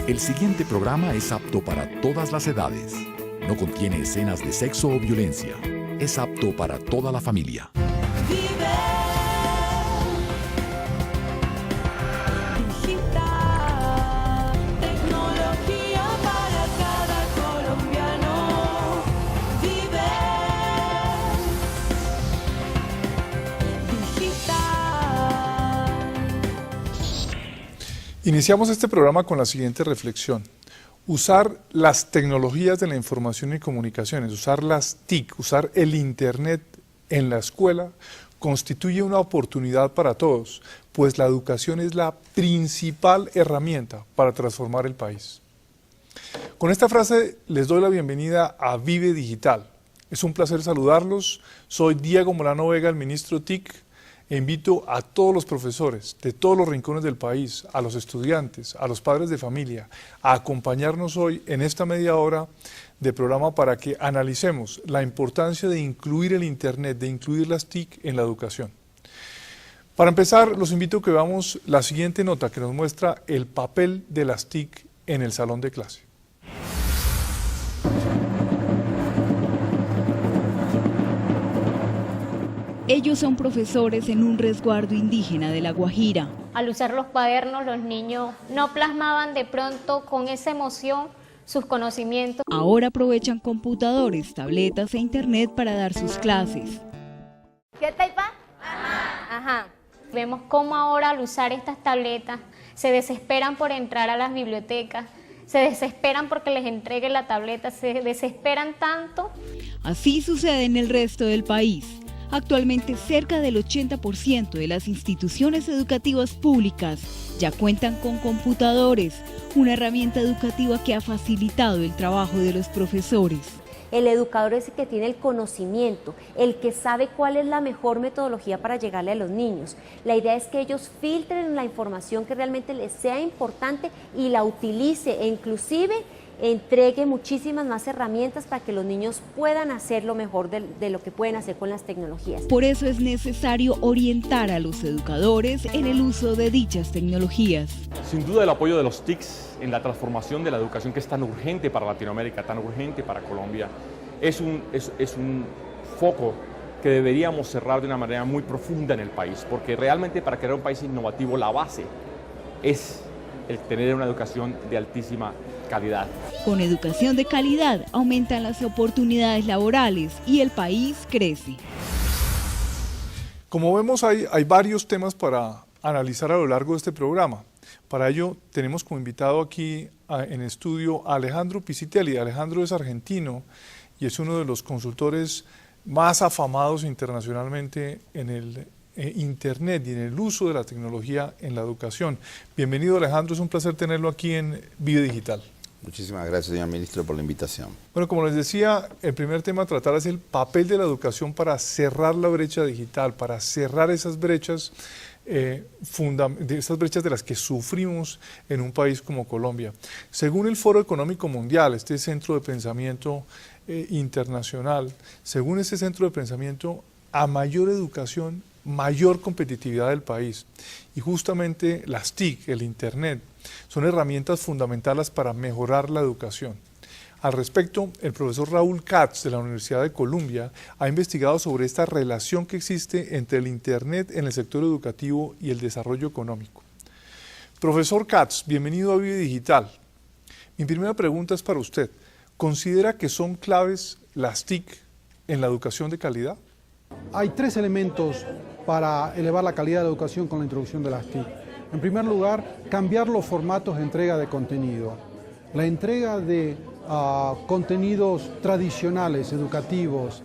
El siguiente programa es apto para todas las edades. No contiene escenas de sexo o violencia. Es apto para toda la familia. Iniciamos este programa con la siguiente reflexión. Usar las tecnologías de la información y comunicaciones, usar las TIC, usar el Internet en la escuela, constituye una oportunidad para todos, pues la educación es la principal herramienta para transformar el país. Con esta frase les doy la bienvenida a Vive Digital. Es un placer saludarlos. Soy Diego Molano Vega, el ministro TIC. E invito a todos los profesores de todos los rincones del país, a los estudiantes, a los padres de familia, a acompañarnos hoy en esta media hora de programa para que analicemos la importancia de incluir el Internet, de incluir las TIC en la educación. Para empezar, los invito a que veamos la siguiente nota que nos muestra el papel de las TIC en el salón de clase. Ellos son profesores en un resguardo indígena de La Guajira. Al usar los cuadernos, los niños no plasmaban de pronto con esa emoción sus conocimientos. Ahora aprovechan computadores, tabletas e internet para dar sus clases. ¿Qué taipa? Ajá. Vemos cómo ahora al usar estas tabletas se desesperan por entrar a las bibliotecas, se desesperan porque les entreguen la tableta, se desesperan tanto. Así sucede en el resto del país. Actualmente cerca del 80% de las instituciones educativas públicas ya cuentan con computadores, una herramienta educativa que ha facilitado el trabajo de los profesores. El educador es el que tiene el conocimiento, el que sabe cuál es la mejor metodología para llegarle a los niños. La idea es que ellos filtren la información que realmente les sea importante y la utilice e inclusive entregue muchísimas más herramientas para que los niños puedan hacer lo mejor de lo que pueden hacer con las tecnologías. Por eso es necesario orientar a los educadores en el uso de dichas tecnologías. Sin duda el apoyo de los TICs en la transformación de la educación, que es tan urgente para Latinoamérica, tan urgente para Colombia, es un foco que deberíamos cerrar de una manera muy profunda en el país, porque realmente para crear un país innovativo la base es el tener una educación de altísima calidad. Con educación de calidad aumentan las oportunidades laborales y el país crece. Como vemos, hay varios temas para analizar a lo largo de este programa. Para ello tenemos como invitado aquí en estudio a Alejandro Piscitelli. Alejandro es argentino y es uno de los consultores más afamados internacionalmente en el Internet y en el uso de la tecnología en la educación. Bienvenido, Alejandro, es un placer tenerlo aquí en Vive Digital. Muchísimas gracias, señor ministro, por la invitación. Bueno, como les decía, el primer tema a tratar es el papel de la educación para cerrar la brecha digital, para cerrar esas brechas, esas brechas de las que sufrimos en un país como Colombia. Según el Foro Económico Mundial, este centro de pensamiento internacional, según este centro de pensamiento, a mayor educación, mayor competitividad del país. Y justamente las TIC, el Internet, son herramientas fundamentales para mejorar la educación. Al respecto, el profesor Raúl Katz de la Universidad de Columbia ha investigado sobre esta relación que existe entre el Internet en el sector educativo y el desarrollo económico. Profesor Katz, bienvenido a Vive Digital. Mi primera pregunta es para usted. ¿Considera que son claves las TIC en la educación de calidad? Hay tres elementos para elevar la calidad de la educación con la introducción de las TIC. En primer lugar, cambiar los formatos de entrega de contenido. La entrega de contenidos tradicionales, educativos,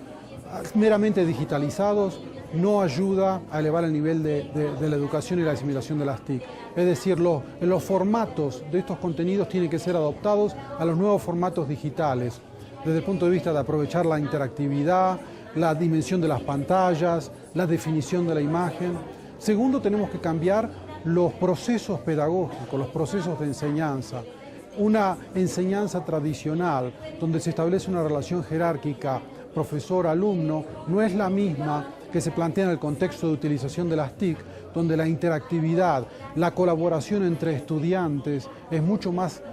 meramente digitalizados, no ayuda a elevar el nivel de la educación y la asimilación de las TIC. Es decir, los formatos de estos contenidos tienen que ser adoptados a los nuevos formatos digitales, desde el punto de vista de aprovechar la interactividad, la dimensión de las pantallas, la definición de la imagen. Segundo, tenemos que cambiar los procesos pedagógicos, los procesos de enseñanza. Una enseñanza tradicional, donde se establece una relación jerárquica profesor-alumno, no es la misma que que se plantean en el contexto de utilización de las TIC, donde la interactividad, la colaboración entre estudiantes es mucho más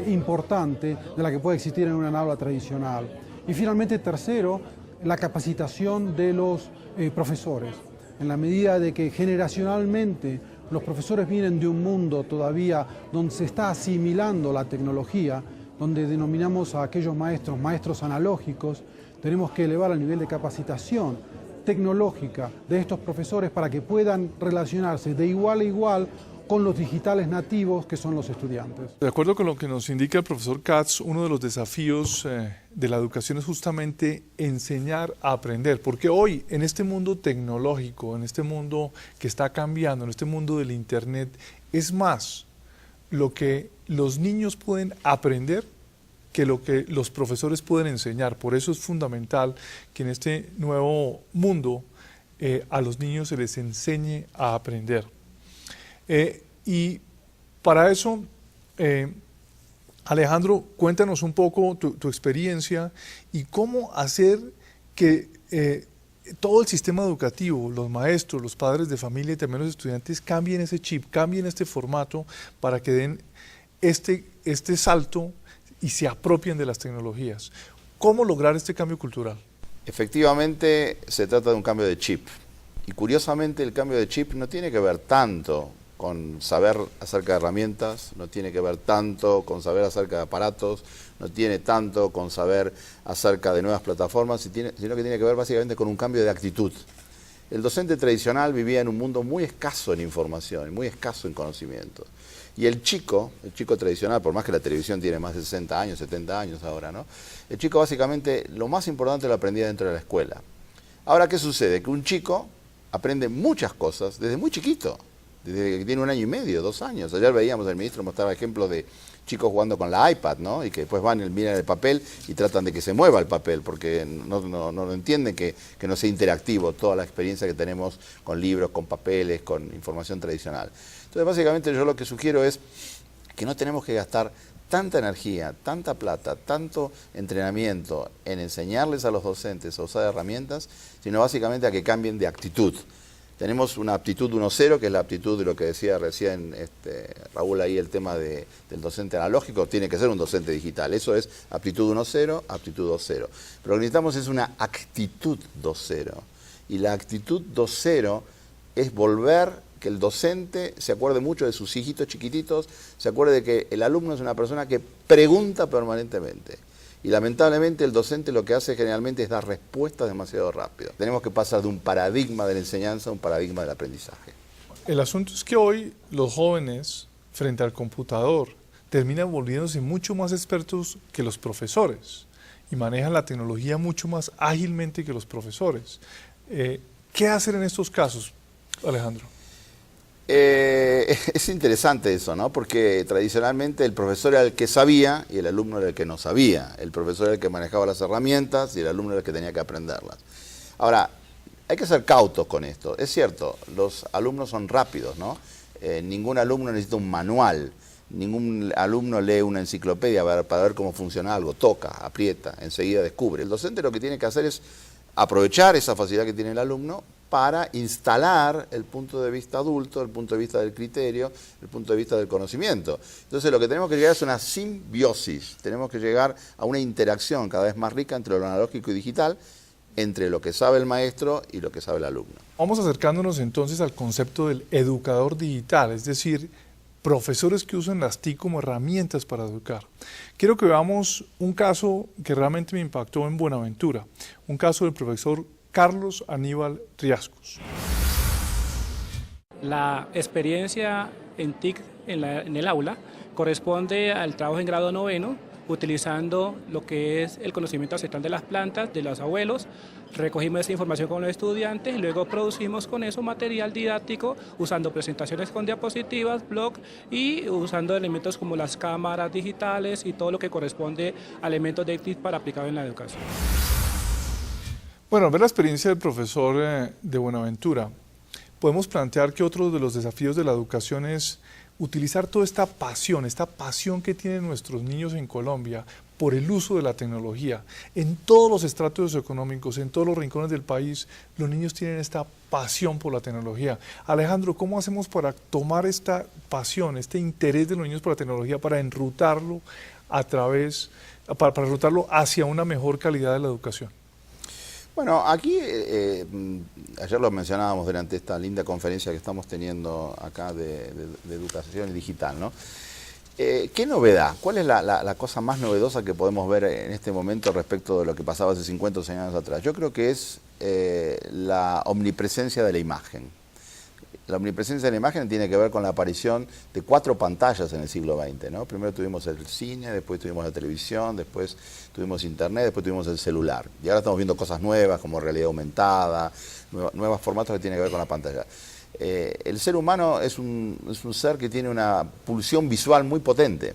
importante de la que puede existir en una aula tradicional. Y finalmente, tercero, la capacitación de los profesores, en la medida de que generacionalmente los profesores vienen de un mundo todavía donde se está asimilando la tecnología, donde denominamos a aquellos maestros analógicos. Tenemos que elevar el nivel de capacitación tecnológica de estos profesores para que puedan relacionarse de igual a igual con los digitales nativos que son los estudiantes. De acuerdo con lo que nos indica el profesor Katz, uno de los desafíos de la educación es justamente enseñar a aprender, porque hoy en este mundo tecnológico, en este mundo que está cambiando, en este mundo del Internet, es más lo que los niños pueden aprender que lo que los profesores pueden enseñar. Por eso es fundamental que en este nuevo mundo a los niños se les enseñe a aprender. Y para eso, Alejandro, cuéntanos un poco tu experiencia y cómo hacer que todo el sistema educativo, los maestros, los padres de familia y también los estudiantes cambien ese chip, cambien este formato para que den este salto y se apropien de las tecnologías. ¿Cómo lograr este cambio cultural? Efectivamente, se trata de un cambio de chip. Y curiosamente, el cambio de chip no tiene que ver tanto con saber acerca de herramientas, no tiene que ver tanto con saber acerca de aparatos, no tiene tanto con saber acerca de nuevas plataformas, sino que tiene que ver básicamente con un cambio de actitud. El docente tradicional vivía en un mundo muy escaso en información, muy escaso en conocimiento. Y el chico tradicional, por más que la televisión tiene más de 60 años, 70 años ahora, ¿no? El chico básicamente lo más importante lo aprendía dentro de la escuela. Ahora, ¿qué sucede? Que un chico aprende muchas cosas desde muy chiquito, desde que tiene 1 año y medio, 2 años. Ayer veíamos, el ministro mostraba ejemplos de chicos jugando con la iPad, ¿no? Y que después van y miran el papel y tratan de que se mueva el papel, porque no entienden que no sea interactivo toda la experiencia que tenemos con libros, con papeles, con información tradicional. Entonces, básicamente yo lo que sugiero es que no tenemos que gastar tanta energía, tanta plata, tanto entrenamiento en enseñarles a los docentes a usar herramientas, sino básicamente a que cambien de actitud. Tenemos una aptitud 1.0, que es la aptitud de lo que decía recién Raúl ahí, el tema del docente analógico, tiene que ser un docente digital. Eso es aptitud 1.0, aptitud 2.0. Pero lo que necesitamos es una actitud 2.0. Y la actitud 2.0 es volver que el docente se acuerde mucho de sus hijitos chiquititos, se acuerde de que el alumno es una persona que pregunta permanentemente. Y lamentablemente el docente lo que hace generalmente es dar respuestas demasiado rápido. Tenemos que pasar de un paradigma de la enseñanza a un paradigma del aprendizaje. El asunto es que hoy los jóvenes, frente al computador, terminan volviéndose mucho más expertos que los profesores y manejan la tecnología mucho más ágilmente que los profesores. ¿Qué hacer en estos casos, Alejandro? Es interesante eso, ¿no? Porque tradicionalmente el profesor era el que sabía y el alumno era el que no sabía. El profesor era el que manejaba las herramientas y el alumno era el que tenía que aprenderlas. Ahora, hay que ser cautos con esto. Es cierto, los alumnos son rápidos, ¿no? Ningún alumno necesita un manual, ningún alumno lee una enciclopedia para ver cómo funciona algo. Toca, aprieta, enseguida descubre. El docente lo que tiene que hacer es aprovechar esa facilidad que tiene el alumno para instalar el punto de vista adulto, el punto de vista del criterio, el punto de vista del conocimiento. Entonces lo que tenemos que llegar es una simbiosis, tenemos que llegar a una interacción cada vez más rica entre lo analógico y digital, entre lo que sabe el maestro y lo que sabe el alumno. Vamos acercándonos entonces al concepto del educador digital, es decir, profesores que usan las TIC como herramientas para educar. Quiero que veamos un caso que realmente me impactó en Buenaventura, un caso del profesor Carlos Aníbal Riascos. La experiencia en TIC en el aula corresponde al trabajo en grado 9, utilizando lo que es el conocimiento ancestral de las plantas, de los abuelos. Recogimos esa información con los estudiantes y luego producimos con eso material didáctico usando presentaciones con diapositivas, blog y usando elementos como las cámaras digitales y todo lo que corresponde a elementos de TIC para aplicar en la educación. Bueno, al ver la experiencia del profesor de Buenaventura, podemos plantear que otro de los desafíos de la educación es utilizar toda esta pasión que tienen nuestros niños en Colombia por el uso de la tecnología. En todos los estratos económicos, en todos los rincones del país, los niños tienen esta pasión por la tecnología. Alejandro, ¿cómo hacemos para tomar esta pasión, este interés de los niños por la tecnología, para enrutarlo para enrutarlo hacia una mejor calidad de la educación? Bueno, aquí, ayer lo mencionábamos durante esta linda conferencia que estamos teniendo acá de educación digital, ¿no? ¿Qué novedad? ¿Cuál es la cosa más novedosa que podemos ver en este momento respecto de lo que pasaba hace 50 o 100 años atrás? Yo creo que es la omnipresencia de la imagen. La omnipresencia de la imagen tiene que ver con la aparición de 4 pantallas en el siglo XX, ¿no? Primero tuvimos el cine, después tuvimos la televisión, después tuvimos internet, después tuvimos el celular. Y ahora estamos viendo cosas nuevas como realidad aumentada, nuevos formatos que tienen que ver con la pantalla. El ser humano es un ser que tiene una pulsión visual muy potente.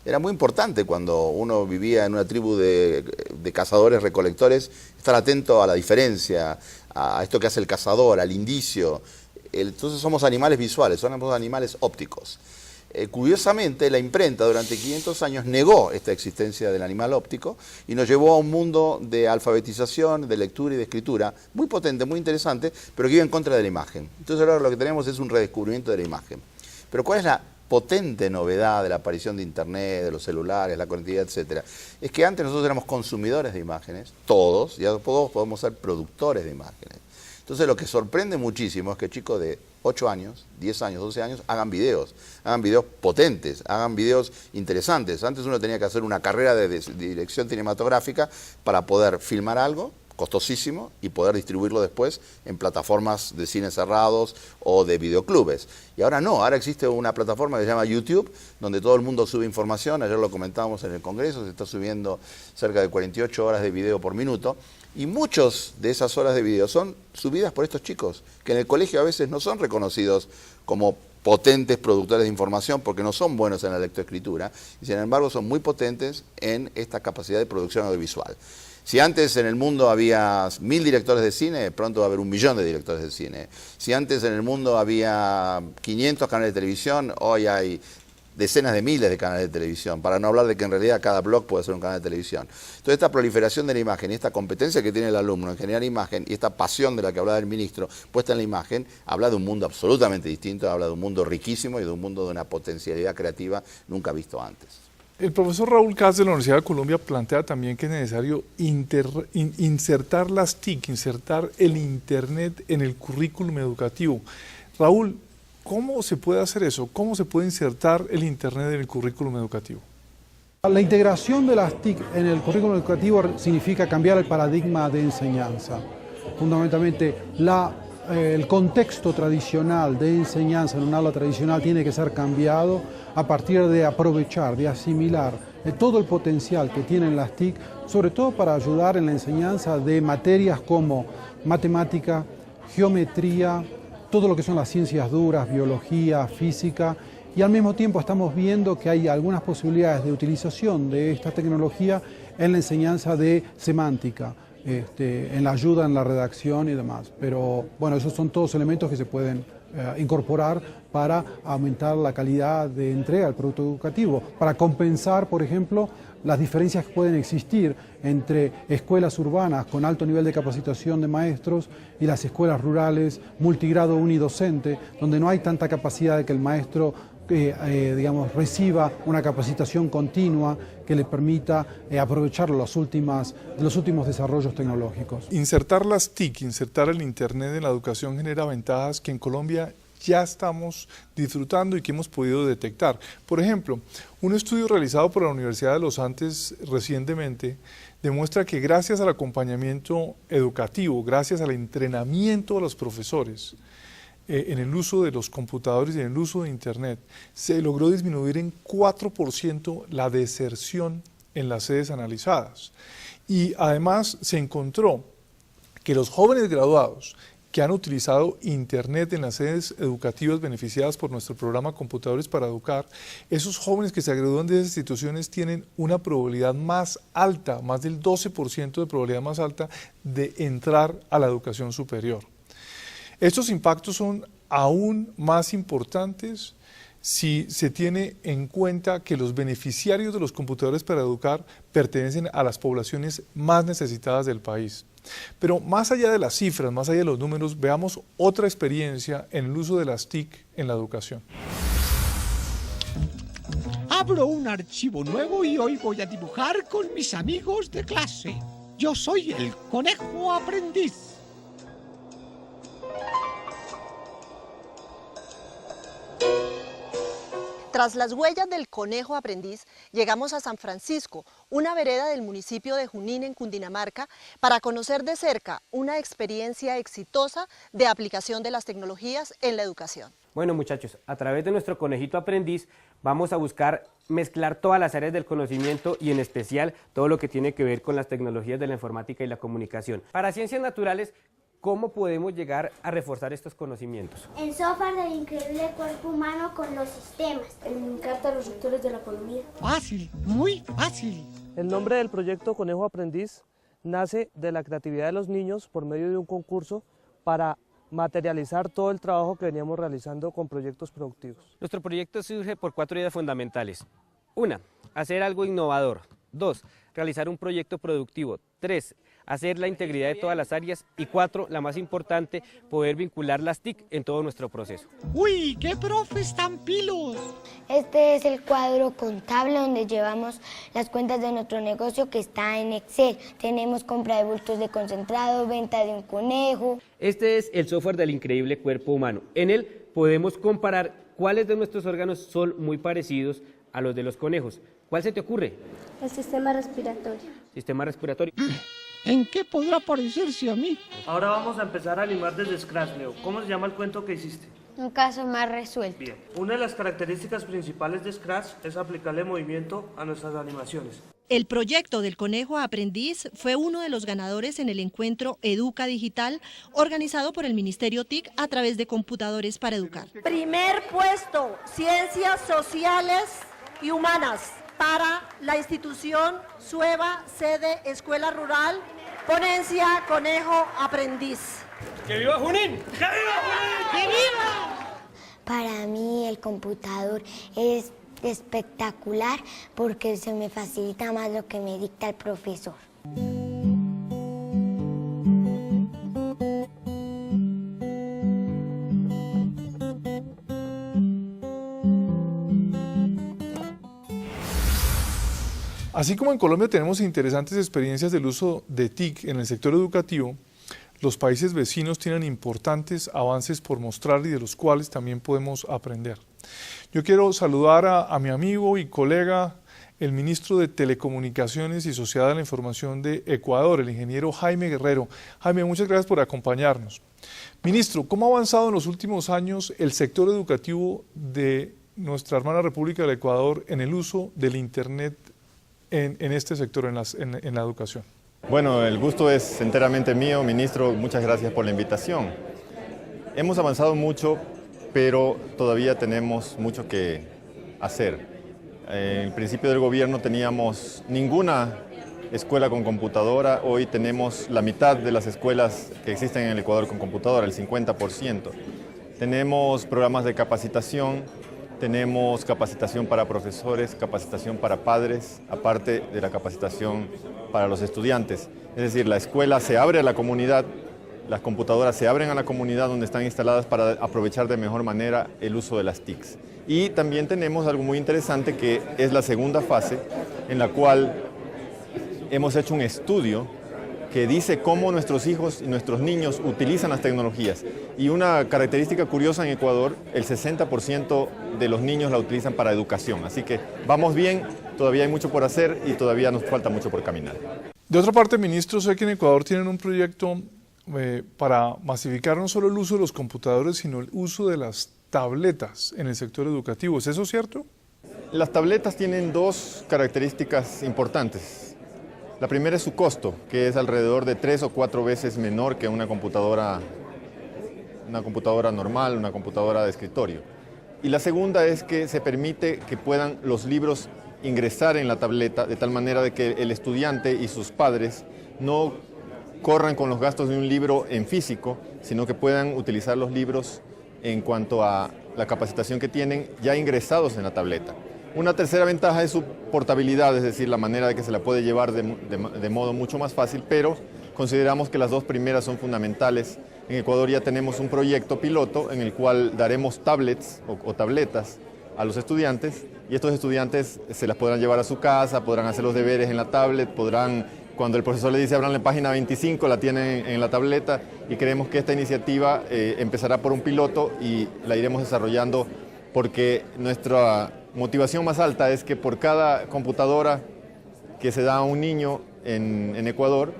Era muy importante cuando uno vivía en una tribu de cazadores recolectores, estar atento a la diferencia, a esto que hace el cazador, al indicio. Entonces somos animales visuales, somos animales ópticos. Curiosamente, la imprenta durante 500 años negó esta existencia del animal óptico y nos llevó a un mundo de alfabetización, de lectura y de escritura muy potente, muy interesante, pero que iba en contra de la imagen. Entonces ahora lo que tenemos es un redescubrimiento de la imagen. Pero ¿cuál es la potente novedad de la aparición de internet, de los celulares, la conectividad, etcétera? Es que antes nosotros éramos consumidores de imágenes, todos, y ahora todos podemos ser productores de imágenes. Entonces lo que sorprende muchísimo es que chicos de 8 años, 10 años, 12 años hagan videos potentes, hagan videos interesantes. Antes uno tenía que hacer una carrera de dirección cinematográfica para poder filmar algo, costosísimo, y poder distribuirlo después en plataformas de cine cerrados o de videoclubes. Y ahora no, ahora existe una plataforma que se llama YouTube, donde todo el mundo sube información. Ayer lo comentábamos en el Congreso, se está subiendo cerca de 48 horas de video por minuto. Y muchas de esas horas de video son subidas por estos chicos, que en el colegio a veces no son reconocidos como potentes productores de información porque no son buenos en la lectoescritura, y sin embargo son muy potentes en esta capacidad de producción audiovisual. Si antes en el mundo había 1000 directores de cine, pronto va a haber 1 millón de directores de cine. Si antes en el mundo había 500 canales de televisión, hoy hay decenas de miles de canales de televisión, para no hablar de que en realidad cada blog puede ser un canal de televisión. Entonces esta proliferación de la imagen y esta competencia que tiene el alumno en generar imagen y esta pasión de la que hablaba el ministro puesta en la imagen, habla de un mundo absolutamente distinto, habla de un mundo riquísimo y de un mundo de una potencialidad creativa nunca visto antes. El profesor Raúl Katz de la Universidad de Colombia plantea también que es necesario insertar las TIC, insertar el Internet en el currículum educativo. Raúl, ¿cómo se puede hacer eso? ¿Cómo se puede insertar el Internet en el currículum educativo? La integración de las TIC en el currículum educativo significa cambiar el paradigma de enseñanza. Fundamentalmente, el contexto tradicional de enseñanza en un aula tradicional tiene que ser cambiado a partir de aprovechar, de asimilar todo el potencial que tienen las TIC, sobre todo para ayudar en la enseñanza de materias como matemática, geometría, todo lo que son las ciencias duras, biología, física, y al mismo tiempo estamos viendo que hay algunas posibilidades de utilización de esta tecnología en la enseñanza de semántica, en la ayuda en la redacción y demás. Pero bueno, esos son todos elementos que se pueden incorporar para aumentar la calidad de entrega del producto educativo, para compensar, por ejemplo, las diferencias que pueden existir entre escuelas urbanas con alto nivel de capacitación de maestros y las escuelas rurales multigrado unidocente, donde no hay tanta capacidad de que el maestro reciba una capacitación continua que le permita aprovechar los últimos desarrollos tecnológicos. Insertar las TIC, insertar el Internet en la educación genera ventajas que en Colombia ya estamos disfrutando y que hemos podido detectar. Por ejemplo, un estudio realizado por la Universidad de los Andes recientemente demuestra que gracias al acompañamiento educativo, gracias al entrenamiento de los profesores, en el uso de los computadores y en el uso de Internet, se logró disminuir en 4% la deserción en las sedes analizadas. Y además se encontró que los jóvenes graduados que han utilizado Internet en las sedes educativas beneficiadas por nuestro programa Computadores para Educar, esos jóvenes que se gradúan de esas instituciones tienen una probabilidad más alta, más del 12% de probabilidad más alta de entrar a la educación superior. Estos impactos son aún más importantes si se tiene en cuenta que los beneficiarios de los computadores para educar pertenecen a las poblaciones más necesitadas del país. Pero más allá de las cifras, más allá de los números, veamos otra experiencia en el uso de las TIC en la educación. Abro un archivo nuevo y hoy voy a dibujar con mis amigos de clase. Yo soy el conejo aprendiz. Tras las huellas del conejo aprendiz, llegamos a San Francisco, una vereda del municipio de Junín en Cundinamarca, para conocer de cerca una experiencia exitosa de aplicación de las tecnologías en la educación. Bueno, muchachos, a través de nuestro conejito aprendiz vamos a buscar mezclar todas las áreas del conocimiento y en especial todo lo que tiene que ver con las tecnologías de la informática y la comunicación. Para ciencias naturales, ¿cómo podemos llegar a reforzar estos conocimientos? El software del increíble cuerpo humano con los sistemas. En carta a los sectores de la economía. Fácil, muy fácil. El nombre del proyecto Conejo Aprendiz nace de la creatividad de los niños por medio de un concurso para materializar todo el trabajo que veníamos realizando con proyectos productivos. Nuestro proyecto surge por 4 ideas fundamentales. 1. Hacer algo innovador. 2. Realizar un proyecto productivo. 3. Hacer la integridad de todas las áreas. Y 4, la más importante, poder vincular las TIC en todo nuestro proceso. ¡Uy, qué profes tan pilos! Este es el cuadro contable donde llevamos las cuentas de nuestro negocio que está en Excel. Tenemos compra de bultos de concentrado, venta de un conejo. Este es el software del increíble cuerpo humano. En él podemos comparar cuáles de nuestros órganos son muy parecidos a los de los conejos. ¿Cuál se te ocurre? El sistema respiratorio. Sistema respiratorio. ¿En qué podrá parecerse a mí? Ahora vamos a empezar a animar desde Scratch, Leo. ¿Cómo se llama el cuento que hiciste? Un caso más resuelto. Bien. Una de las características principales de Scratch es aplicarle movimiento a nuestras animaciones. El proyecto del Conejo Aprendiz fue uno de los ganadores en el encuentro Educa Digital, organizado por el Ministerio TIC a través de Computadores para Educar. Primer puesto, Ciencias Sociales y Humanas, para la institución Sueva, sede Escuela Rural, ponencia Conejo Aprendiz. ¡Que viva Junín! ¡Que viva Junín! ¡Que viva! Para mí el computador es espectacular porque se me facilita más lo que me dicta el profesor. Así como en Colombia tenemos interesantes experiencias del uso de TIC en el sector educativo, los países vecinos tienen importantes avances por mostrar y de los cuales también podemos aprender. Yo quiero saludar a mi amigo y colega, el ministro de Telecomunicaciones y Sociedad de la Información de Ecuador, el ingeniero Jaime Guerrero. Jaime, muchas gracias por acompañarnos. Ministro, ¿cómo ha avanzado en los últimos años el sector educativo de nuestra hermana República del Ecuador en el uso del Internet en este sector, en la educación? Bueno, el gusto es enteramente mío, ministro, muchas gracias por la invitación. Hemos avanzado mucho, pero todavía tenemos mucho que hacer. En el principio del gobierno teníamos ninguna escuela con computadora, hoy tenemos la mitad de las escuelas que existen en el Ecuador con computadora, el 50%. Tenemos programas de capacitación, tenemos capacitación para profesores, capacitación para padres, aparte de la capacitación para los estudiantes. Es decir, la escuela se abre a la comunidad, las computadoras se abren a la comunidad donde están instaladas para aprovechar de mejor manera el uso de las TICs. Y también tenemos algo muy interesante que es la segunda fase, en la cual hemos hecho un estudio que dice cómo nuestros hijos y nuestros niños utilizan las tecnologías. Y una característica curiosa en Ecuador, el 60% de los niños la utilizan para educación. Así que vamos bien, todavía hay mucho por hacer y todavía nos falta mucho por caminar. De otra parte, ministro, sé que en Ecuador tienen un proyecto para masificar no solo el uso de los computadores, sino el uso de las tabletas en el sector educativo. ¿Es eso cierto? Las tabletas tienen dos características importantes. La primera es su costo, que es alrededor de 3 o 4 veces menor que una computadora normal, una computadora de escritorio. Y la segunda es que se permite que puedan los libros ingresar en la tableta de tal manera de que el estudiante y sus padres no corran con los gastos de un libro en físico, sino que puedan utilizar los libros en cuanto a la capacitación que tienen ya ingresados en la tableta. Una tercera ventaja es su portabilidad, es decir, la manera de que se la puede llevar de modo mucho más fácil, pero consideramos que las dos primeras son fundamentales. En Ecuador ya tenemos un proyecto piloto en el cual daremos tablets o tabletas a los estudiantes, y estos estudiantes se las podrán llevar a su casa, podrán hacer los deberes en la tablet, podrán, cuando el profesor le dice abran la página 25, la tienen en la tableta, y creemos que esta iniciativa empezará por un piloto y la iremos desarrollando, porque nuestra motivación más alta es que por cada computadora que se da a un niño en Ecuador,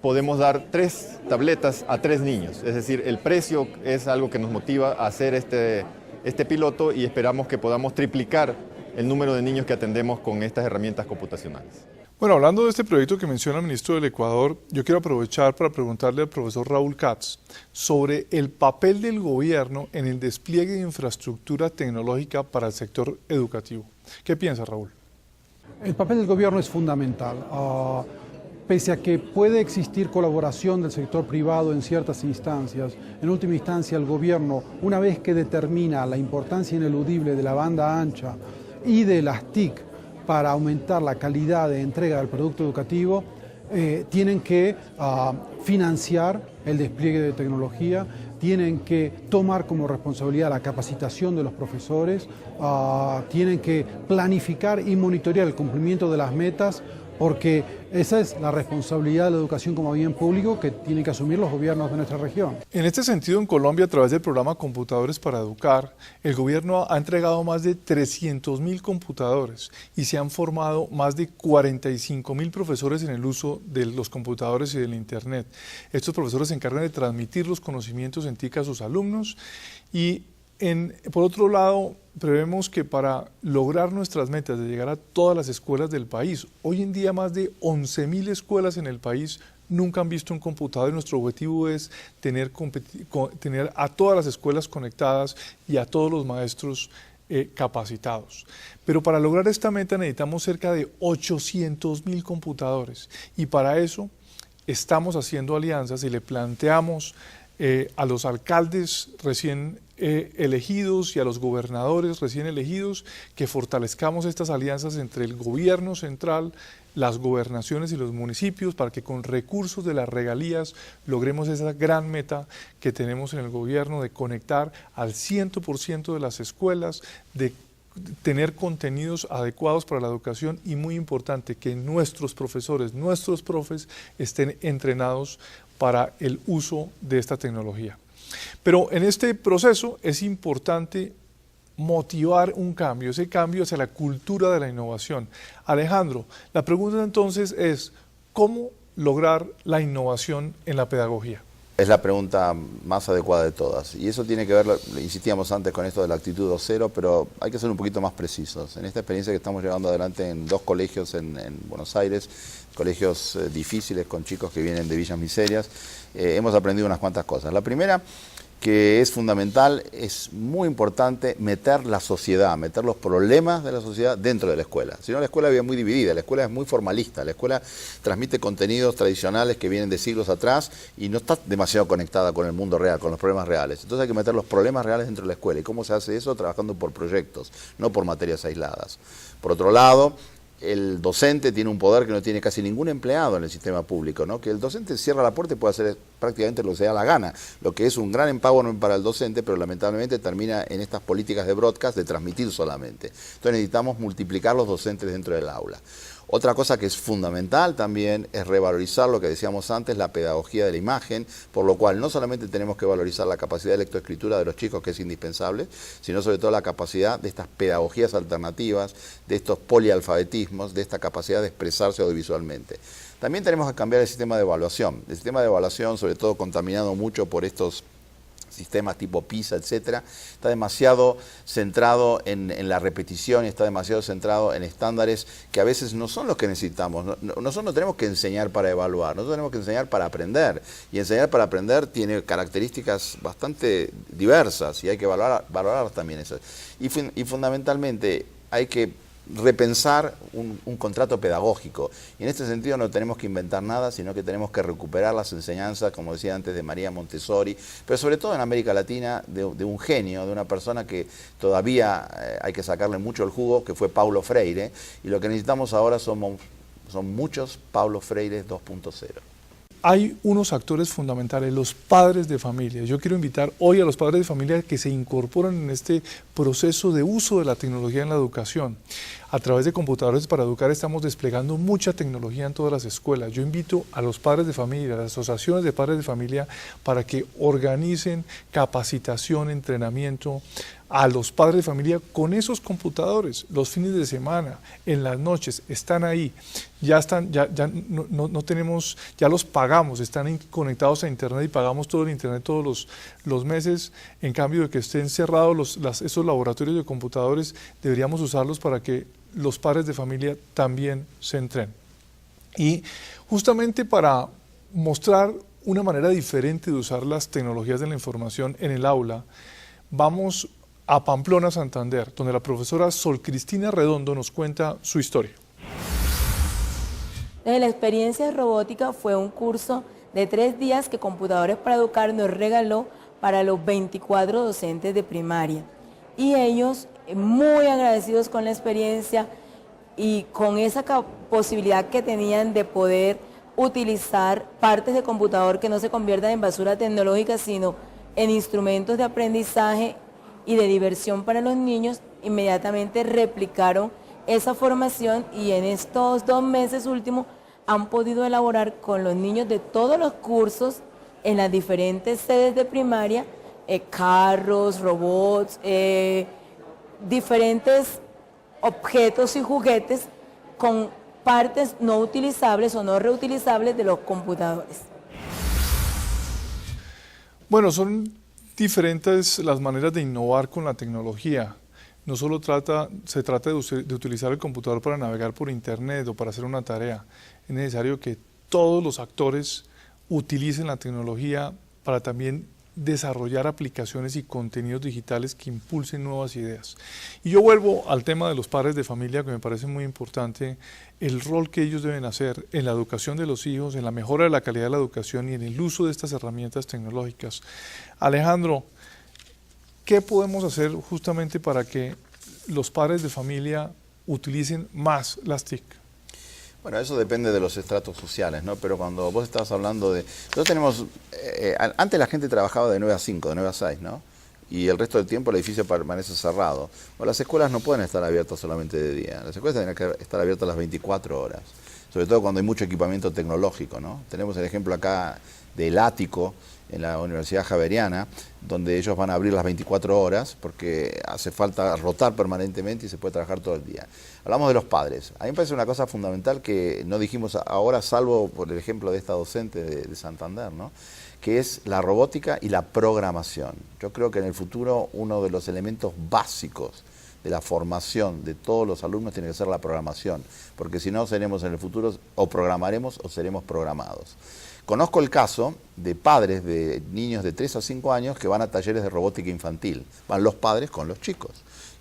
podemos dar 3 tabletas a 3 niños. Es decir, el precio es algo que nos motiva a hacer este piloto, y esperamos que podamos triplicar el número de niños que atendemos con estas herramientas computacionales. Bueno, hablando de este proyecto que menciona el ministro del Ecuador, yo quiero aprovechar para preguntarle al profesor Raúl Katz sobre el papel del gobierno en el despliegue de infraestructura tecnológica para el sector educativo. ¿Qué piensa, Raúl? El papel del gobierno es fundamental. Pese a que puede existir colaboración del sector privado en ciertas instancias, en última instancia el gobierno, una vez que determina la importancia ineludible de la banda ancha y de las TIC para aumentar la calidad de entrega del producto educativo, tienen que financiar el despliegue de tecnología, tienen que tomar como responsabilidad la capacitación de los profesores, tienen que planificar y monitorear el cumplimiento de las metas, porque esa es la responsabilidad de la educación como bien público que tienen que asumir los gobiernos de nuestra región. En este sentido, en Colombia, a través del programa Computadores para Educar, el gobierno ha entregado más de 300.000 computadores y se han formado más de 45.000 profesores en el uso de los computadores y del Internet. Estos profesores se encargan de transmitir los conocimientos en TIC a sus alumnos y por otro lado, prevemos que para lograr nuestras metas de llegar a todas las escuelas del país, hoy en día más de 11.000 escuelas en el país nunca han visto un computador, y nuestro objetivo es tener a todas las escuelas conectadas y a todos los maestros capacitados. Pero para lograr esta meta necesitamos cerca de 800.000 computadores, y para eso estamos haciendo alianzas y le planteamos a los alcaldes recién elegidos y a los gobernadores recién elegidos que fortalezcamos estas alianzas entre el gobierno central, las gobernaciones y los municipios, para que con recursos de las regalías logremos esa gran meta que tenemos en el gobierno de conectar al 100% de las escuelas, de tener contenidos adecuados para la educación, y muy importante, que nuestros profesores, nuestros profes estén entrenados para el uso de esta tecnología. Pero en este proceso es importante motivar un cambio, ese cambio hacia la cultura de la innovación. Alejandro, la pregunta entonces es, ¿cómo lograr la innovación en la pedagogía? Es la pregunta más adecuada de todas, y eso tiene que ver, insistíamos antes con esto de la actitud 2.0, pero hay que ser un poquito más precisos. En esta experiencia que estamos llevando adelante en 2 colegios en Buenos Aires, colegios difíciles con chicos que vienen de villas miserias, hemos aprendido unas cuantas cosas. La primera, que es fundamental, es muy importante meter la sociedad, meter los problemas de la sociedad dentro de la escuela. Si no, la escuela vive muy dividida, la escuela es muy formalista, la escuela transmite contenidos tradicionales que vienen de siglos atrás y no está demasiado conectada con el mundo real, con los problemas reales. Entonces hay que meter los problemas reales dentro de la escuela. ¿Y cómo se hace eso? Trabajando por proyectos, no por materias aisladas. Por otro lado, el docente tiene un poder que no tiene casi ningún empleado en el sistema público, ¿no? Que el docente cierra la puerta y puede hacer prácticamente lo que se da la gana, lo que es un gran empowerment para el docente, pero lamentablemente termina en estas políticas de broadcast de transmitir solamente. Entonces necesitamos multiplicar los docentes dentro del aula. Otra cosa que es fundamental también es revalorizar lo que decíamos antes, la pedagogía de la imagen, por lo cual no solamente tenemos que valorizar la capacidad de lectoescritura de los chicos, que es indispensable, sino sobre todo la capacidad de estas pedagogías alternativas, de estos polialfabetismos, de esta capacidad de expresarse audiovisualmente. También tenemos que cambiar el sistema de evaluación. El sistema de evaluación, sobre todo contaminado mucho por estos sistemas tipo PISA, etcétera, está demasiado centrado en la repetición, está demasiado centrado en estándares que a veces no son los que necesitamos. Nosotros no tenemos que enseñar para evaluar, nosotros tenemos que enseñar para aprender, y enseñar para aprender tiene características bastante diversas y hay que valorar también eso. Y fundamentalmente hay que repensar un contrato pedagógico. Y en este sentido no tenemos que inventar nada, sino que tenemos que recuperar las enseñanzas, como decía antes, de María Montessori, pero sobre todo en América Latina, de un genio, de una persona que todavía hay que sacarle mucho el jugo, que fue Paulo Freire, y lo que necesitamos ahora son muchos Paulo Freire 2.0. Hay unos actores fundamentales, los padres de familia. Yo quiero invitar hoy a los padres de familia que se incorporan en este proceso de uso de la tecnología en la educación. A través de Computadores para Educar estamos desplegando mucha tecnología en todas las escuelas. Yo invito a los padres de familia, a las asociaciones de padres de familia, para que organicen capacitación, entrenamiento a los padres de familia con esos computadores. Los fines de semana, en las noches, están ahí. Ya están, no tenemos, ya los pagamos, están conectados a internet y pagamos todo el internet todos los meses. En cambio de que estén cerrados esos laboratorios de computadores, deberíamos usarlos para que los padres de familia también se entrenen. Y justamente para mostrar una manera diferente de usar las tecnologías de la información en el aula, vamos a Pamplona, Santander, donde la profesora Sol Cristina Redondo nos cuenta su historia. La experiencia robótica fue un curso de 3 días que Computadores para Educar nos regaló para los 24 docentes de primaria. Y ellos muy agradecidos con la experiencia y con esa posibilidad que tenían de poder utilizar partes de computador que no se conviertan en basura tecnológica, sino en instrumentos de aprendizaje y de diversión para los niños, inmediatamente replicaron esa formación y en estos 2 meses últimos han podido elaborar con los niños de todos los cursos en las diferentes sedes de primaria, carros, robots, diferentes objetos y juguetes con partes no utilizables o no reutilizables de los computadores. Bueno, son diferentes las maneras de innovar con la tecnología. No solo se trata de utilizar el computador para navegar por internet o para hacer una tarea. Es necesario que todos los actores utilicen la tecnología para también desarrollar aplicaciones y contenidos digitales que impulsen nuevas ideas. Y yo vuelvo al tema de los padres de familia, que me parece muy importante, el rol que ellos deben hacer en la educación de los hijos, en la mejora de la calidad de la educación y en el uso de estas herramientas tecnológicas. Alejandro, ¿qué podemos hacer justamente para que los padres de familia utilicen más las TIC? Bueno, eso depende de los estratos sociales, ¿no? Pero cuando vos estabas hablando de... Nosotros tenemos... antes la gente trabajaba de 9 a 5, de 9 a 6, ¿no? Y el resto del tiempo el edificio permanece cerrado. Bueno, las escuelas no pueden estar abiertas solamente de día. Las escuelas tienen que estar abiertas las 24 horas. Sobre todo cuando hay mucho equipamiento tecnológico, ¿no? Tenemos el ejemplo acá del ático en la Universidad Javeriana, donde ellos van a abrir las 24 horas porque hace falta rotar permanentemente y se puede trabajar todo el día. Hablamos de los padres. A mí me parece una cosa fundamental que no dijimos ahora, salvo por el ejemplo de esta docente de Santander, ¿no? Que es la robótica y la programación. Yo creo que en el futuro uno de los elementos básicos de la formación de todos los alumnos tiene que ser la programación, porque si no seremos en el futuro o programaremos o seremos programados. Conozco el caso de padres de niños de 3 a 5 años que van a talleres de robótica infantil. Van los padres con los chicos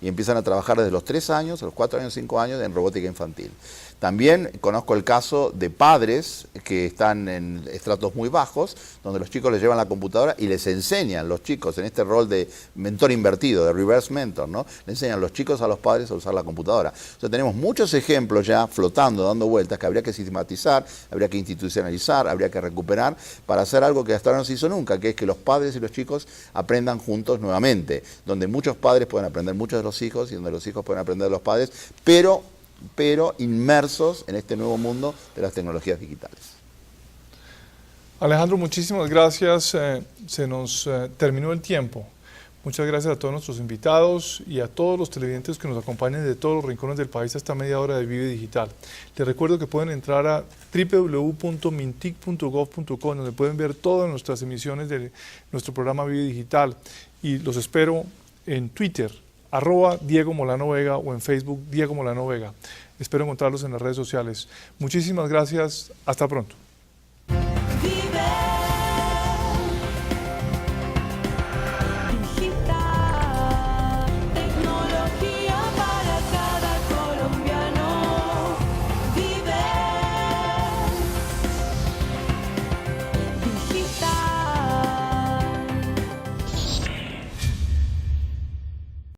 y empiezan a trabajar desde los 3 años, a los 4 años, 5 años en robótica infantil. También conozco el caso de padres que están en estratos muy bajos, donde los chicos les llevan la computadora y les enseñan, los chicos, en este rol de mentor invertido, de reverse mentor, ¿no? Le enseñan los chicos a los padres a usar la computadora. O sea, tenemos muchos ejemplos ya flotando, dando vueltas, que habría que sistematizar, habría que institucionalizar, habría que recuperar, para hacer algo que hasta ahora no se hizo nunca, que es que los padres y los chicos aprendan juntos nuevamente, donde muchos padres pueden aprender mucho de los hijos y donde los hijos pueden aprender de los padres, pero inmersos en este nuevo mundo de las tecnologías digitales. Alejandro, muchísimas gracias. Se nos terminó el tiempo. Muchas gracias a todos nuestros invitados y a todos los televidentes que nos acompañan de todos los rincones del país hasta media hora de Vive Digital. Les recuerdo que pueden entrar a www.mintic.gov.co, donde pueden ver todas nuestras emisiones de nuestro programa Vive Digital. Y los espero en Twitter, @Diego Molano Vega, o en Facebook, Diego Molano Vega. Espero encontrarlos en las redes sociales. Muchísimas gracias. Hasta pronto.